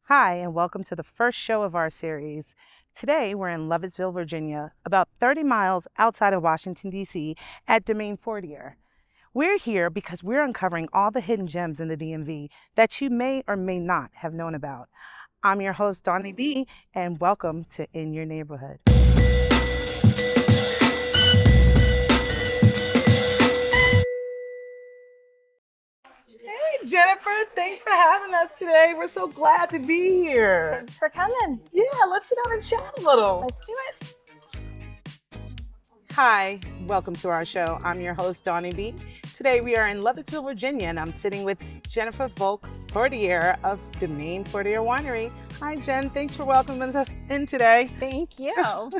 Hi, and welcome to the first show of our series. Today, we're in Lovettsville, Virginia, about 30 miles outside of Washington, D.C., at Domaine Fortier. We're here because we're uncovering all the hidden gems in the DMV that you may or may not have known about. I'm your host, Dawny B, and welcome to In Your Neighborhood. Hey, Jennifer, thanks for having us today. We're so glad to be here. Thanks for coming. Yeah, let's sit down and chat a little. Let's do it. Hi, welcome to our show. I'm your host, Dawny B. Today we are in Lovettsville, Virginia, and I'm sitting with Jennifer Volk-Fortier of Domaine Fortier Winery. Hi, Jen. Thanks for welcoming us in today. Thank you.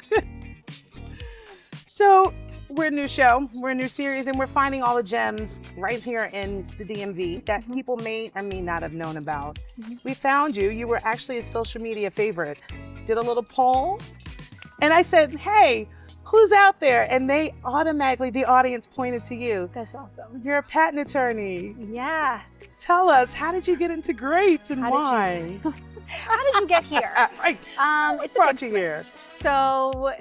So we're a new show, we're a new series, and we're finding all the gems right here in the DMV that people may or may not have known about. We found you. You were actually a social media favorite. Did a little poll, and I said, hey, who's out there? And they automatically, the audience pointed to you. That's awesome. You're a patent attorney. Yeah. Tell us, how did you get into grapes and How did you- wine? How did you get here? Right. It's a Brought big you here. So,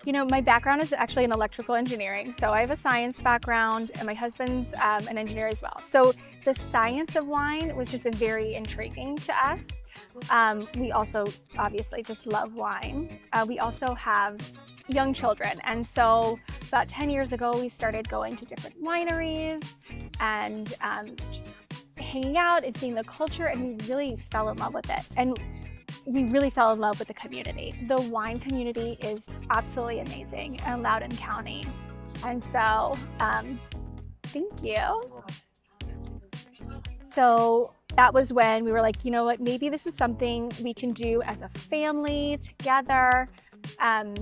my background is actually in electrical engineering. So I have a science background, and my husband's an engineer as well. So the science of wine was just very intriguing to us. We also obviously just love wine. We also have young children, and so about 10 years ago we started going to different wineries and just hanging out and seeing the culture, and we really fell in love with it. And we really fell in love with the community. The wine community is absolutely amazing in Loudoun County, and so thank you. So that was when we were like, you know what, maybe this is something we can do as a family together, and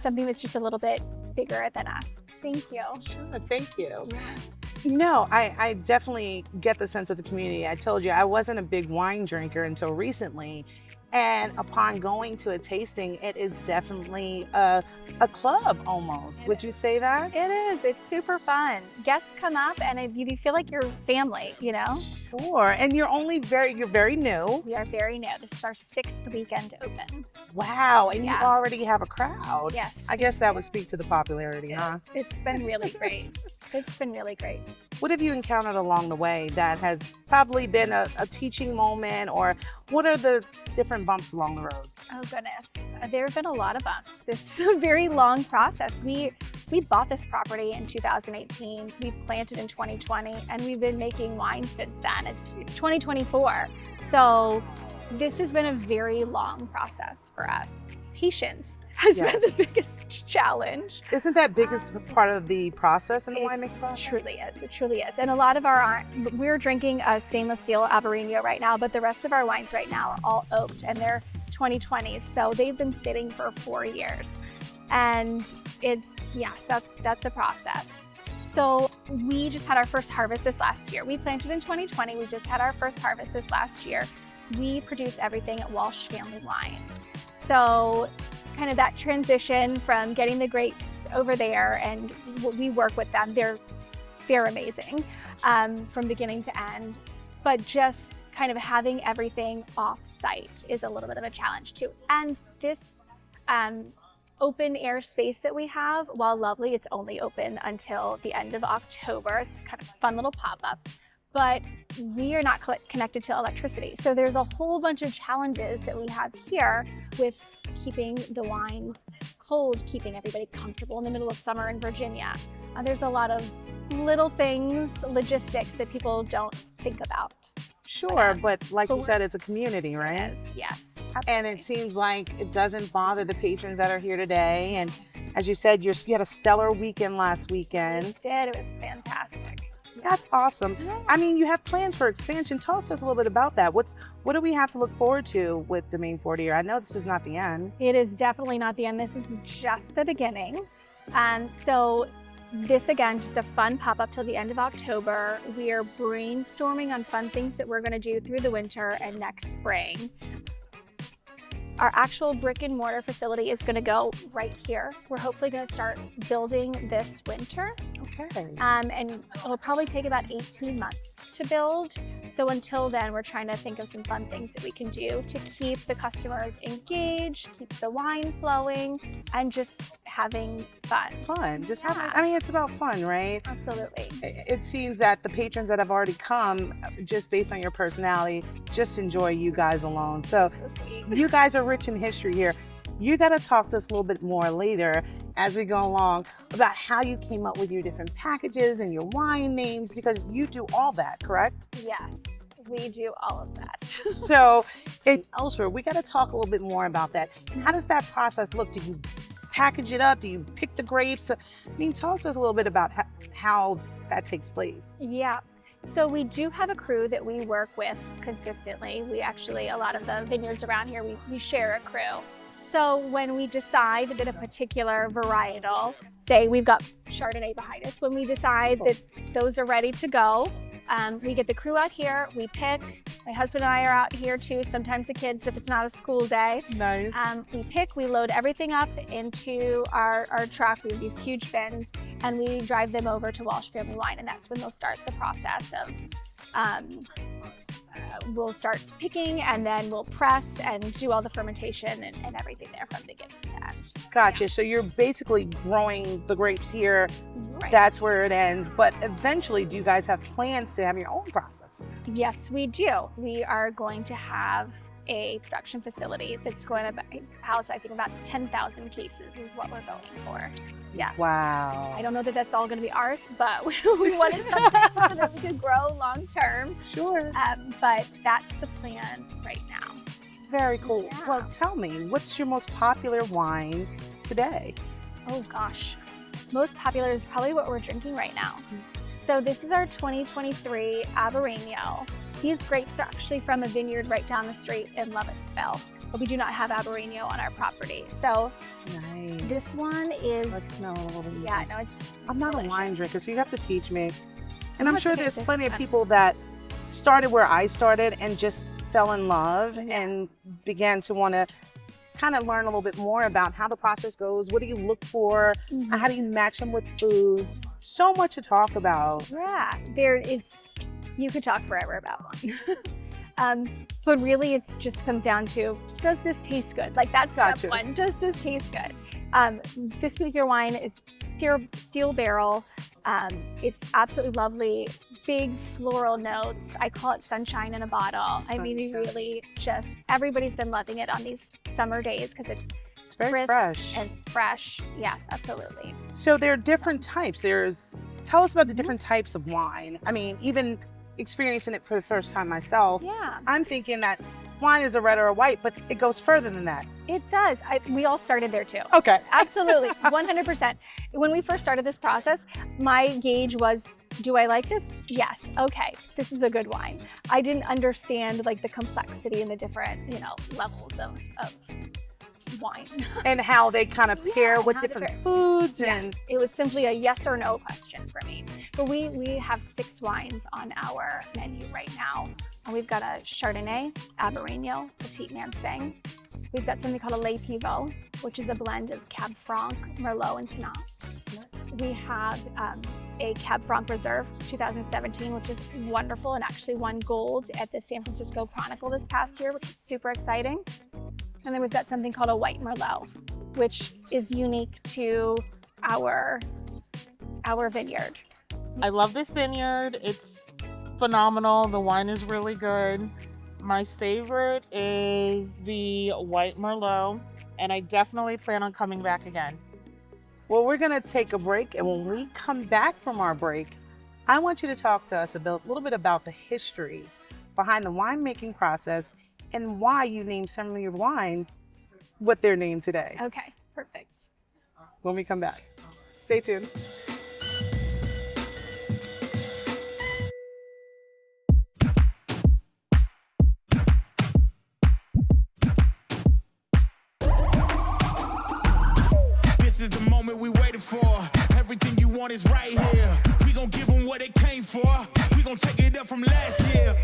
something that's just a little bit bigger than us. Thank you. Sure, thank you. No, I definitely get the sense of the community. I told you I wasn't a big wine drinker until recently. And upon going to a tasting, it is definitely a club almost. Would you say that? It is. It's super fun. Guests come up and you feel like you're family, Sure. And you're very new. We are very new. This is our 6th weekend open. Wow. And Yeah. you already have a crowd. Yes. I guess that would speak to the popularity, huh? It's been really great. It's been really great. What have you encountered along the way that has probably been a teaching moment, or what are the different bumps along the road? Oh goodness, there have been a lot of bumps. This is a very long process. We bought this property in 2018. We planted in 2020, and we've been making wine since then. It's 2024. So this has been a very long process for us. Patience has been the biggest challenge. Isn't that biggest part of the process in the winemaking process? It truly is. And a lot of we're drinking a stainless steel Albarino right now, but the rest of our wines right now are all oaked, and they're 2020s. So they've been sitting for 4 years. And that's a process. So we just had our first harvest this last year. We planted in 2020. We just had our first harvest this last year. We produce everything at Walsh Family Wine. So kind of that transition from getting the grapes over there, and we work with them. They're amazing from beginning to end, but just kind of having everything off site is a little bit of a challenge too. And this open air space that we have, while lovely, it's only open until the end of October. It's kind of a fun little pop-up, but we are not connected to electricity. So there's a whole bunch of challenges that we have here with keeping the wines cold, keeping everybody comfortable in the middle of summer in Virginia. There's a lot of little things, logistics that people don't think about. Sure, but like you said, it's a community, right? It is, yes. And it seems like it doesn't bother the patrons that are here today. And as you said, you had a stellar weekend last weekend. We did. It was fantastic. That's awesome. I mean, you have plans for expansion. Talk to us a little bit about that. What do we have to look forward to with Domaine Fortier? I know this is not the end. It is definitely not the end. This is just the beginning. So this, again, just a fun pop-up till the end of October. We are brainstorming on fun things that we're going to do through the winter and next spring. Our actual brick and mortar facility is going to go right here. We're hopefully going to start building this winter. Okay. And it'll probably take about 18 months to build. So until then, we're trying to think of some fun things that we can do to keep the customers engaged, keep the wine flowing, and just having fun. Fun. Just having, I mean, it's about fun, right? Absolutely. It seems that the patrons that have already come, just based on your personality, just enjoy you guys alone. So you guys are rich in history here. You got to talk to us a little bit more later as we go along about how you came up with your different packages and your wine names, because you do all that, correct? Yes, we do all of that. So elsewhere, we got to talk a little bit more about that. How does that process look? Do you package it up? Do you pick the grapes? I mean, talk to us a little bit about how that takes place. Yeah. So we do have a crew that we work with consistently. We actually, a lot of the vineyards around here, we share a crew. So when we decide that a particular varietal, say we've got Chardonnay behind us, when we decide that those are ready to go, we get the crew out here, we pick. My husband and I are out here too, sometimes the kids if it's not a school day. Nice. We pick, we load everything up into our truck. We have these huge bins and we drive them over to Walsh Family Wine, and that's when they'll start the process of we'll start picking, and then we'll press and do all the fermentation and everything there from beginning to end. Gotcha. So you're basically growing the grapes here. Right. That's where it ends. But eventually, do you guys have plans to have your own process? Yes, we do. We are going to have a production facility that's going to house, I think, about 10,000 cases is what we're going for. Yeah. Wow. I don't know that that's all going to be ours, but we wanted something so that we could grow long term. Sure. But that's the plan right now. Very cool. Yeah. Well, tell me, what's your most popular wine today? Oh gosh. Most popular is probably what we're drinking right now. So this is our 2023 Albarino. These grapes are actually from a vineyard right down the street in Lovettsville, but we do not have Albarino on our property. So Nice. this one is, Let's smell a little bit. yeah, no, it's I'm not delicious. a wine drinker, so you have to teach me. And Oh, I'm it's sure okay, there's sis. plenty of people that started where I started and just fell in love Yeah. and began to want to kind of learn a little bit more about how the process goes. What do you look for? Mhm. How do you match them with foods? So much to talk about. Yeah, there is, you could talk forever about one. But really it just comes down to, does this taste good? Like that's Gotcha. step one, does this taste good? This particular wine is steel barrel. It's absolutely lovely, big floral notes. I call it sunshine in a bottle. I mean, it really just, everybody's been loving it on these summer days because It's very crisp fresh. and it's fresh. Yes, absolutely. So there are different types. Tell us about the different types of wine. I mean, even experiencing it for the first time myself, Yeah, I'm thinking that wine is a red or a white, but it goes further than that. it does. We all started there too. Okay. Absolutely, 100%. When we first started this process, my gauge was, do I like this? Yes. Okay, this is a good wine. I didn't understand like the complexity and the different, levels of wine. And how they kind of pair Yeah, with how they different pair. foods Yes. and It was simply a yes or no question for me. But we have 6 wines on our menu right now. And we've got a Chardonnay, Albarino, Petit Manseng. We've got something called a Le Pivot, which is a blend of Cab Franc, Merlot, and Tannat. We have a Cab Franc Reserve 2017, which is wonderful and actually won gold at the San Francisco Chronicle this past year, which is super exciting. And then we've got something called a White Merlot, which is unique to our vineyard. I love this vineyard. It's phenomenal. The wine is really good. My favorite is the White Merlot, and I definitely plan on coming back again. well, we're going to take a break. And when we come back from our break, I want you to talk to us a little bit about the history behind the winemaking process and why you named some of your wines what they're named today Okay, perfect. when we come back. Stay tuned. This is the moment we waited for. Everything you want is right here. We gon' give them what they came for. We gon' take it up from last year.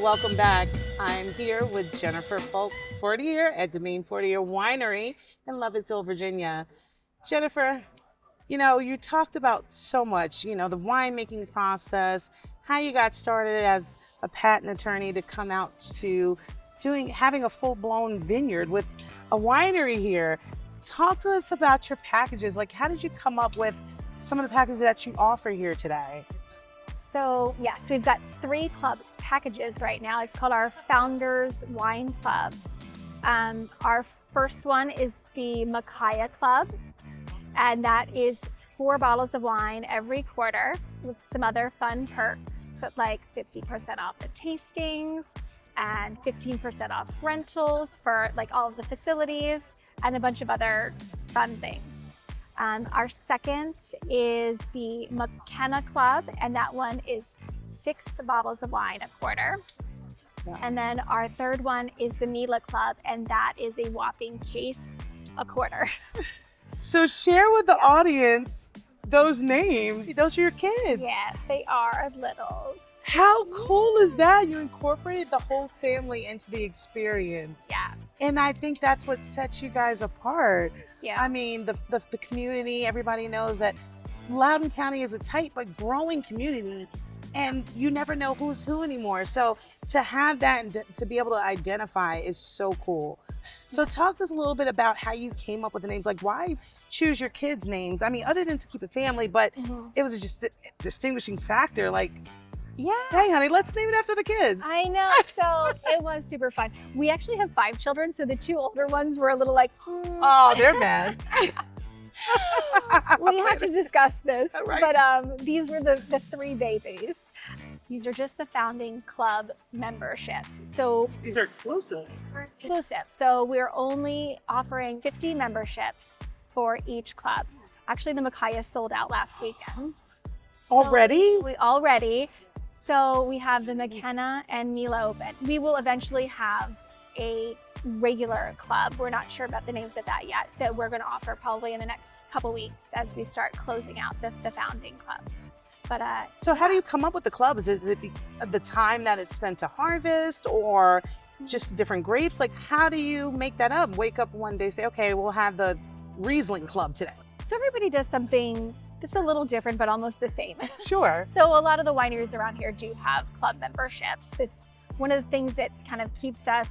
Welcome back. I'm here with Jennifer Volk-Fortier at Domaine Fortier Winery in Lovettsville, Virginia. Jennifer, you talked about so much, the winemaking process, how you got started as a patent attorney to come out to having a full-blown vineyard with a winery here. Talk to us about your packages. Like, how did you come up with some of the packages that you offer here today? So yes, we've got 3 club packages right now. It's called our Founders Wine Club. Our first one is the Micaiah Club, and that is 4 bottles of wine every quarter with some other fun perks, like 50% off the tastings and 15% off rentals for like all of the facilities and a bunch of other fun things. Our second is the McKenna Club, and that one is 6 bottles of wine a quarter. Wow. And then our third one is the Mila Club, and that is a whopping case a quarter. So share with the audience those names. Those are your kids. Yes, they are little. How cool is that? You incorporated the whole family into the experience. Yeah. And I think that's what sets you guys apart. Yeah. I mean, the community, everybody knows that Loudoun County is a tight but growing community, and you never know who's who anymore. So to have that and to be able to identify is so cool. So talk to us a little bit about how you came up with the names. Like, why choose your kids' names? I mean, other than to keep it family, but it was just a distinguishing factor. Like, Yeah. hey, honey, let's name it after the kids. I know. So it was super fun. We actually have 5 children, so the 2 older ones were a little like, Oh, they're mad. we have to discuss this. Right. But these were the 3 babies. These are just the founding club memberships. So These are exclusive. exclusive. So we're only offering 50 memberships for each club. Actually, the Micaiah sold out last weekend. Already? So we have the McKenna and Mila open. We will eventually have a regular club. We're not sure about the names of that yet, that we're going to offer probably in the next couple weeks as we start closing out the founding club. But So how do you come up with the clubs? Is it the time that it's spent to harvest, or just different grapes? Like, how do you make that up? Wake up one day, say, okay, we'll have the Riesling club today. so everybody does something that's a little different, but almost the same. Sure. So a lot of the wineries around here do have club memberships. It's one of the things that kind of keeps us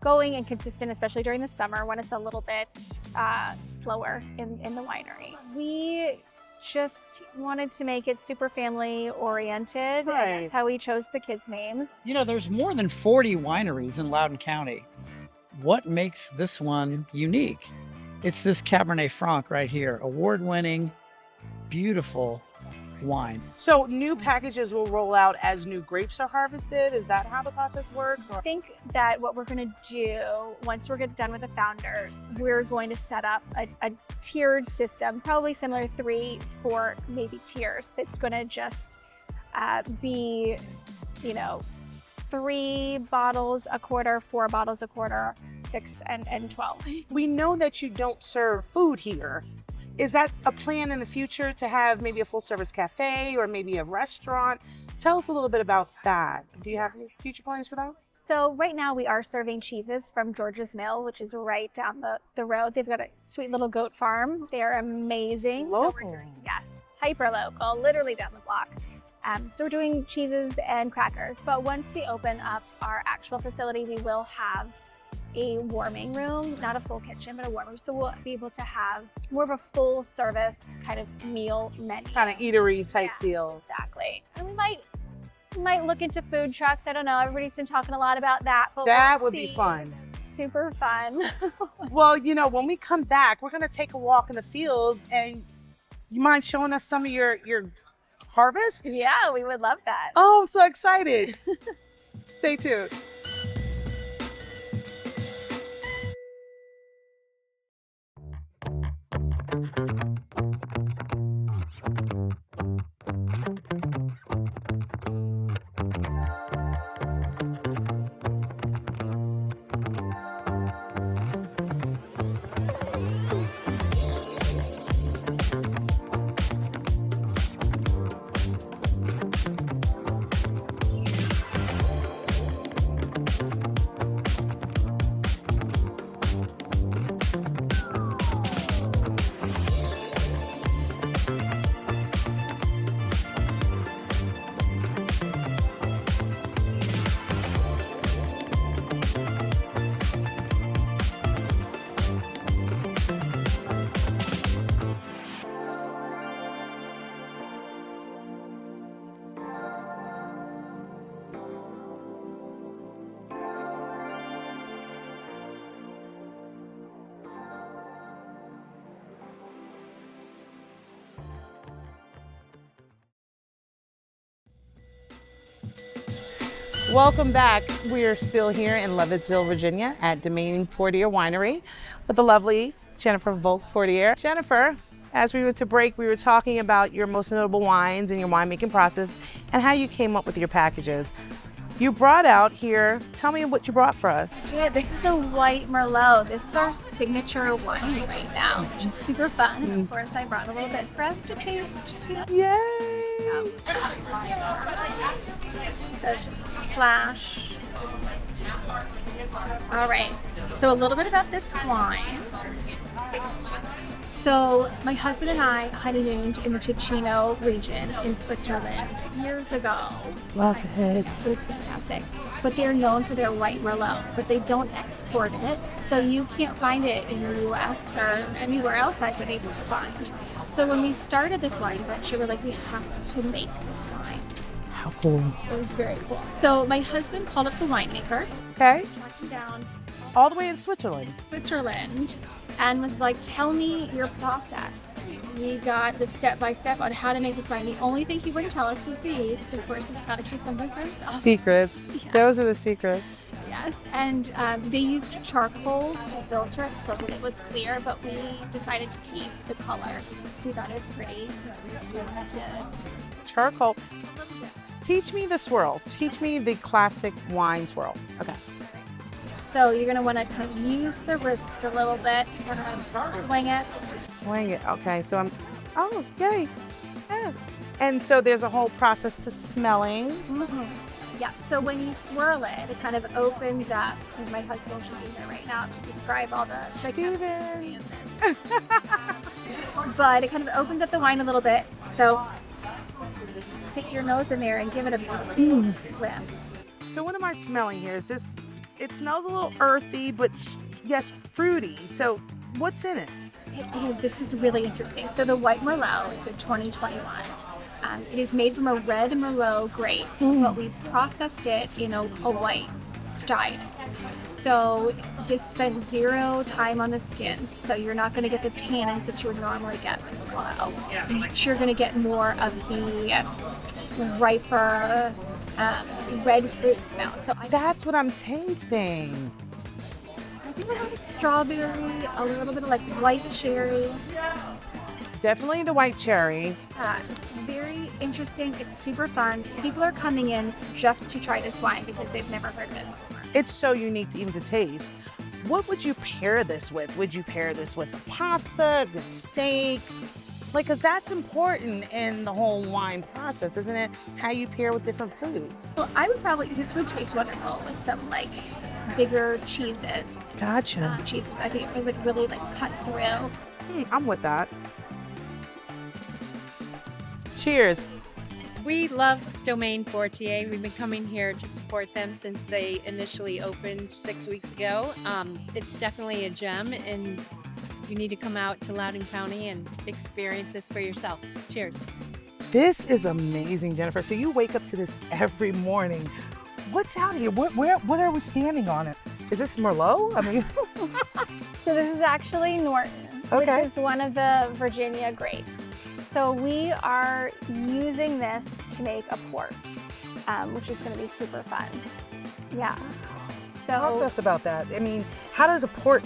going and consistent, especially during the summer when it's a little bit slower in the winery. We just wanted to make it super family oriented. Right. And that's how we chose the kids' names. You know, there's more than 40 wineries in Loudoun County. What makes this one unique? It's this Cabernet Franc right here, award-winning, beautiful wine. So new packages will roll out as new grapes are harvested. Is that how the process works? I think that what we're going to do once we're done with the founders, we're going to set up a tiered system, probably similar 3, 4, maybe tiers. That's going to just be, 3 bottles a quarter, 4 bottles a quarter, 6 and 12. We know that you don't serve food here. Is that a plan in the future to have maybe a full service cafe or maybe a restaurant? Tell us a little bit about that. Do you have any future plans for that? So right now we are serving cheeses from George's Mill, which is right down the road. They've got a sweet little goat farm. They're amazing. Local. Yes, hyper local, literally down the block. So we're doing cheeses and crackers. But once we open up our actual facility, we will have a warming room, not a full kitchen, but a warming room. So we'll be able to have more of a full service kind of meal menu. Kind of eatery type deal. Exactly. And we might look into food trucks. I don't know. Everybody's been talking a lot about that. But That we'll would be see. fun. Super fun. Well, when we come back, we're going to take a walk in the fields, and you mind showing us some of your harvest? Yeah, we would love that. Oh, I'm so excited. Stay tuned. Welcome back. We're still here in Lovettsville, Virginia at Domaine Fortier Winery with the lovely Jennifer Volk-Fortier. Jennifer, as we went to break, we were talking about your most notable wines and your winemaking process and how you came up with your packages. You brought out here, tell me what you brought for us. Yeah, this is a white Merlot. This is our signature wine right now, which is super fun. And of course, I brought a little bit for us to taste too. Yay! So just splash. All right, so a little bit about this wine. So my husband and I honeymooned in the Ticino region in Switzerland years ago. Love it. So it's fantastic. But they're known for their white Merlot, but they don't export it. So you can't find it in the US or anywhere else I've been able to find. So when we started this wine venture, we're like, we have to make this wine. How cool. It was very cool. So my husband called up the winemaker, Okay, tracked him down, all the way in Switzerland. Switzerland, and was like, tell me your process. We got the step-by-step on how to make this wine. The only thing he wouldn't tell us was the yeast. Of course, it's got to keep something for himself. Secrets. Yeah. Those are the secrets. Yes, and they used charcoal to filter it so that it was clear, but we decided to keep the color. So we thought it's pretty. We wanted to Charcoal. a little different. Teach me the swirl. Teach me the classic wine swirl. Okay. So you're going to want to kind of use the wrist a little bit, kind of swing it. Swing it. Okay, so I'm, oh, yay. Yeah. And so there's a whole process to smelling. Yeah, so when you swirl it, it kind of opens up. And my husband should be here right now to describe all the Steven. But it kind of opens up the wine a little bit. So stick your nose in there and give it a whip. So what am I smelling here? Is this, it smells a little earthy, but yes, fruity. So what's in it? This is really interesting. So the white Merlot is a 2021. It is made from a red Merlot grape, but we processed it in a white style. So this spent 0 time on the skins, so you're not going to get the tannins that you would normally get with Merlot. You're going to get more of the riper red fruit smell. So That's what I'm tasting. I think it has strawberry, a little bit of like white cherry. Definitely the white cherry. It's very interesting. It's super fun. People are coming in just to try this wine because they've never heard of it before. It's so unique to even to taste. What would you pair this with? Would you pair this with a pasta, a good steak? Like, because that's important in the whole wine process, isn't it? How you pair with different foods. Well, I would probably, this would taste wonderful with some like bigger cheeses. Gotcha. Cheeses, I think it would really like cut through. I'm with that. Cheers. We love Domaine Fortier. We've been coming here to support them since they initially opened 6 weeks ago. It's definitely a gem, and you need to come out to Loudoun County and experience this for yourself. Cheers. This is amazing, Jennifer. So you wake up to this every morning. What's out here? What are we standing on it? Is this Merlot? I mean, So this is actually Norton, Okay. which is one of the Virginia grapes. So we are using this to make a port, which is going to be super fun. Yeah. talk to So us about that. I mean, how does a port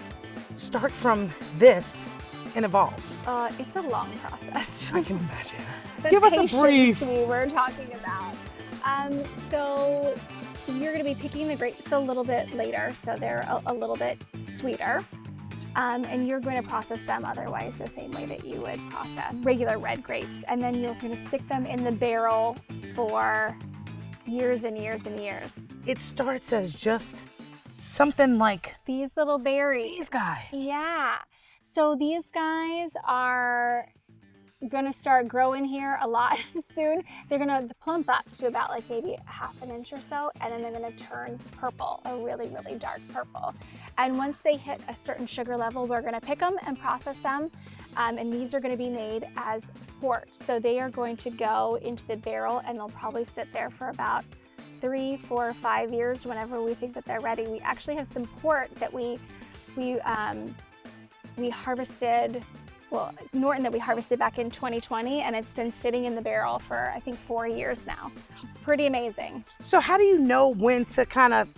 start from this and evolve? it's a long process. I can imagine. The Give us a patience brief. we were talking about. So you're going to be picking the grapes a little bit later, so they're a little bit sweeter. And you're going to process them otherwise the same way that you would process regular red grapes. And then you're going to stick them in the barrel for years and years and years. It starts as just something like These little berries. these guys. Yeah. So these guys are going to start growing here a lot soon. They're going to plump up to about like maybe ½ an inch or so, and then they're going to turn purple, a really, really dark purple. And once they hit a certain sugar level, we're going to pick them and process them. And these are going to be made as port. So they are going to go into the barrel, and they'll probably sit there for about 3, 4, 5 years whenever we think that they're ready. We actually have some port that we harvested well, Norton that we harvested back in 2020, and it's been sitting in the barrel for, I think, 4 years now. It's pretty amazing. So how do you know when to kind of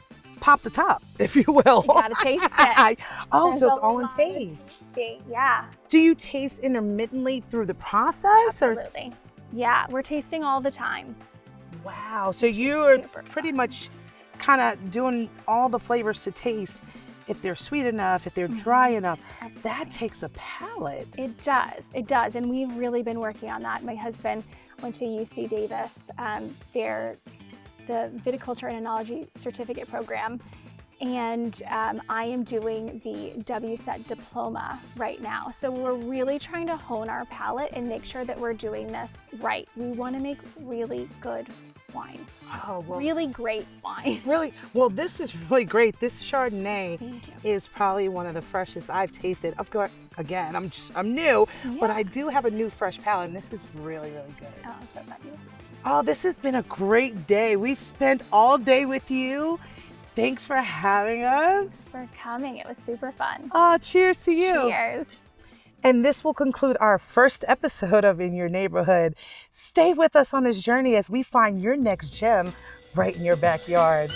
pop the top, if you will? You gotta taste it. Oh, There's so it's a all in lot of taste. tasting. Yeah, Do you taste intermittently through the process? Or? absolutely. Yeah, we're tasting all the time. Wow, so you're Super pretty fun. much kind of doing all the flavors to taste, if they're sweet enough, if they're dry enough. That takes a palate. It does, and we've really been working on that. My husband went to UC Davis, the Viticulture and Enology Certificate Program, and I am doing the WSET diploma right now. So we're really trying to hone our palate and make sure that we're doing this right. We want to make really good wine, Oh, well, really great wine. really? Well, this is really great. This Chardonnay Thank you. is probably one of the freshest I've tasted. Of course, again, I'm new, but Yeah. I do have a new fresh palate, and this is really, really good. Oh, I'm so glad you. Oh, this has been a great day. We've spent all day with you. Thanks for having us. Thanks for coming. It was super fun. Oh, cheers to you. Cheers. And this will conclude our first episode of In Your Neighborhood. Stay with us on this journey as we find your next gem right in your backyard.